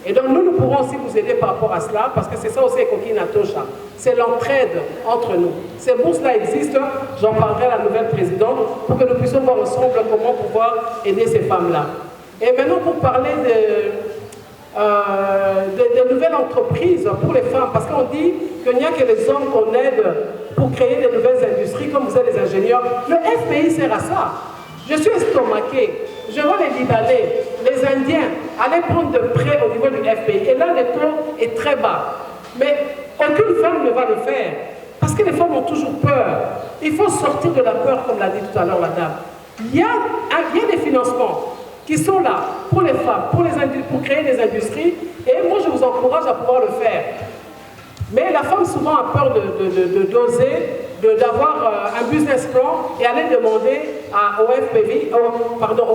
Et donc nous pourrons aussi vous aider par rapport à cela parce que c'est ça aussi Ekoki Natosha. C'est l'entraide entre nous. Ces bourses-là existent, j'en parlerai à la nouvelle présidente pour que nous puissions voir ensemble comment pouvoir aider ces femmes-là. Et maintenant pour parler de nouvelles entreprises pour les femmes, parce qu'on dit qu'il n'y a que les hommes qu'on aide pour créer de nouvelles industries, comme vous êtes les ingénieurs. Le FPI sert à ça. Je suis estomaqué. Je vois les Libanais, les Indiens aller prendre de prêts au niveau du FPI. Et là, le taux est très bas. Mais aucune femme ne va le faire. Parce que les femmes ont toujours peur. Il faut sortir de la peur, comme l'a dit tout à l'heure la dame. Il y a des financements qui sont là pour les femmes, pour créer des industries. Et moi, je vous encourage à pouvoir le faire. Mais la femme souvent a peur d'oser, d'avoir un business plan et aller demander au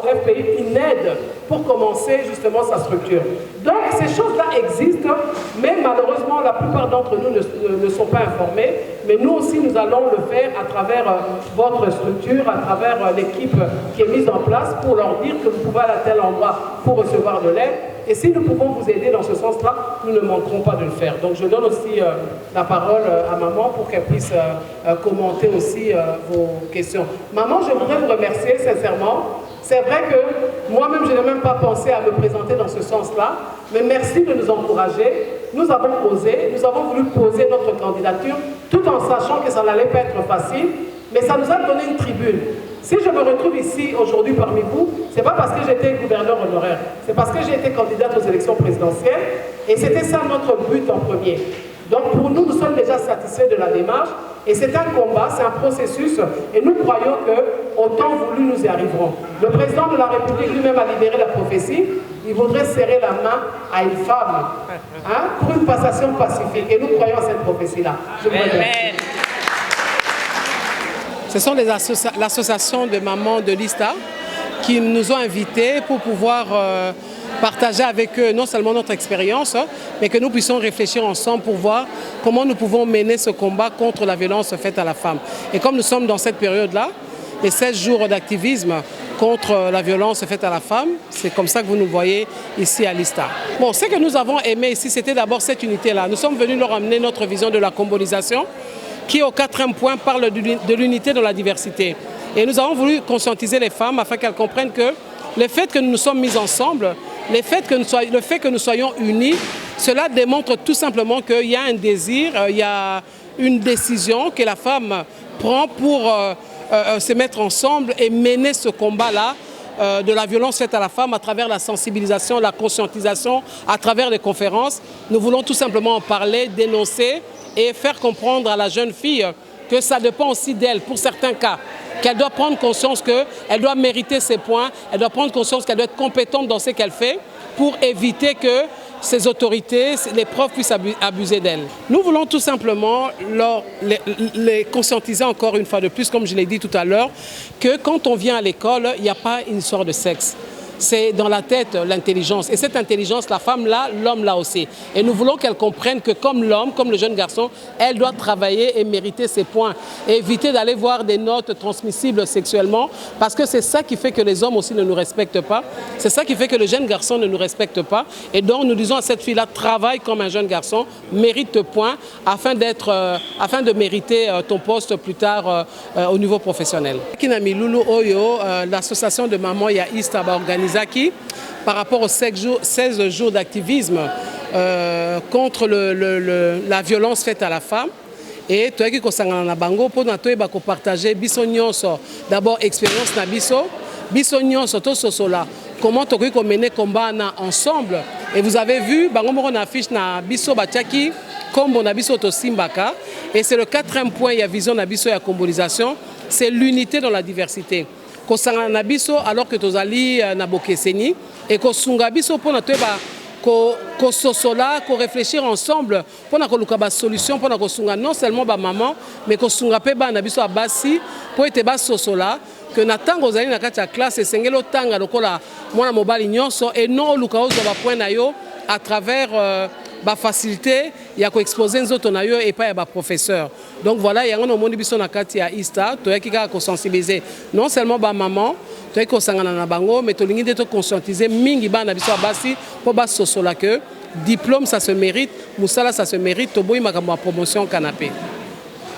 FPI une aide pour commencer justement sa structure. Donc ces choses-là existent, mais malheureusement la plupart d'entre nous ne sont pas informés. Mais nous aussi nous allons le faire à travers votre structure, à travers l'équipe qui est mise en place pour leur dire que vous pouvez aller à tel endroit pour recevoir de l'aide. Et si nous pouvons vous aider dans ce sens-là, nous ne manquerons pas de le faire. Donc je donne aussi la parole à maman pour qu'elle puisse commenter aussi vos questions. Maman, je voudrais vous remercier sincèrement. C'est vrai que moi-même, je n'ai même pas pensé à me présenter dans ce sens-là, mais merci de nous encourager. Nous avons osé, nous avons voulu poser notre candidature, tout en sachant que ça n'allait pas être facile, mais ça nous a donné une tribune. Si je me retrouve ici aujourd'hui parmi vous, ce n'est pas parce que j'étais gouverneur honoraire, c'est parce que j'ai été candidate aux élections présidentielles, et c'était ça notre but en premier. Donc pour nous, nous sommes déjà satisfaits de la démarche, et c'est un combat, c'est un processus, et nous croyons qu'au temps voulu, nous y arriverons. Le président de la République lui-même a libéré la prophétie, il voudrait serrer la main à une femme pour une passation pacifique, et nous croyons à cette prophétie-là. Je vous remercie. Ce sont l'association de mamans de l'ISTA qui nous ont invités pour pouvoir partager avec eux non seulement notre expérience, mais que nous puissions réfléchir ensemble pour voir comment nous pouvons mener ce combat contre la violence faite à la femme. Et comme nous sommes dans cette période-là, les 16 jours d'activisme contre la violence faite à la femme, c'est comme ça que vous nous voyez ici à l'ISTA. Bon, ce que nous avons aimé ici, c'était d'abord cette unité-là. Nous sommes venus leur amener notre vision de la combolisation, qui au 4e point parle de l'unité dans la diversité. Et nous avons voulu conscientiser les femmes afin qu'elles comprennent que le fait que nous nous sommes mis ensemble, le fait que nous soyons unis, cela démontre tout simplement qu'il y a un désir, il y a une décision que la femme prend pour se mettre ensemble et mener ce combat-là de la violence faite à la femme à travers la sensibilisation, la conscientisation, à travers les conférences. Nous voulons tout simplement en parler, dénoncer et faire comprendre à la jeune fille que ça dépend aussi d'elle, pour certains cas, qu'elle doit prendre conscience qu'elle doit mériter ses points, elle doit prendre conscience qu'elle doit être compétente dans ce qu'elle fait pour éviter que ces autorités, les profs puissent abuser d'elle. Nous voulons tout simplement les conscientiser encore une fois de plus, comme je l'ai dit tout à l'heure, que quand on vient à l'école, il n'y a pas une histoire de sexe. C'est dans la tête l'intelligence. Et cette intelligence, la femme là, l'homme là aussi. Et nous voulons qu'elle comprenne que comme l'homme, comme le jeune garçon, elle doit travailler et mériter ses points. Et éviter d'aller voir des notes transmissibles sexuellement, parce que c'est ça qui fait que les hommes aussi ne nous respectent pas. C'est ça qui fait que le jeune garçon ne nous respecte pas. Et donc nous disons à cette fille-là, travaille comme un jeune garçon, mérite tes points, afin de mériter ton poste plus tard au niveau professionnel. Kinamilulu Oyo, l'association de mamans Yaïsta va organiser par rapport aux 16 jours d'activisme contre la violence faite à la femme. Et toi qui kosangana na bango pour partager biso nyonso d'abord expérience na biso nyonso to sosola comment to ko mener combat na ensemble. Et vous avez vu bango moko na affiche na biso batiaki kombo na biso to simbaka, et c'est le 4e point, il y a vision na biso ya combolisation, c'est l'unité dans la diversité. Kosangana na biso alors que tozali na bokeseni et kosunga biso pona toeba ko sosola, ko réfléchir ensemble pona ko luka ba solution pona kosunga non seulement ba maman mais kosunga pe ba na biso abasi po ete ba sosola que na tango ozali na kati ya classe esengelo tanga lokola mwana mobali nyonso et non luka ozo ba point na yo à travers ba facilité ya ko exposer nzoto na yo et pas ya ba professeur. Donc voilà, yango no moni biso na kati ya ISTA to yakika ko sensibiliser non seulement ba maman to yako sangana na bango mais to lingi de to conscientiser mingi ba na biso basi po ba sosola que diplôme ça se mérite, musala ça se mérite, to boyi makambo promotion canapé.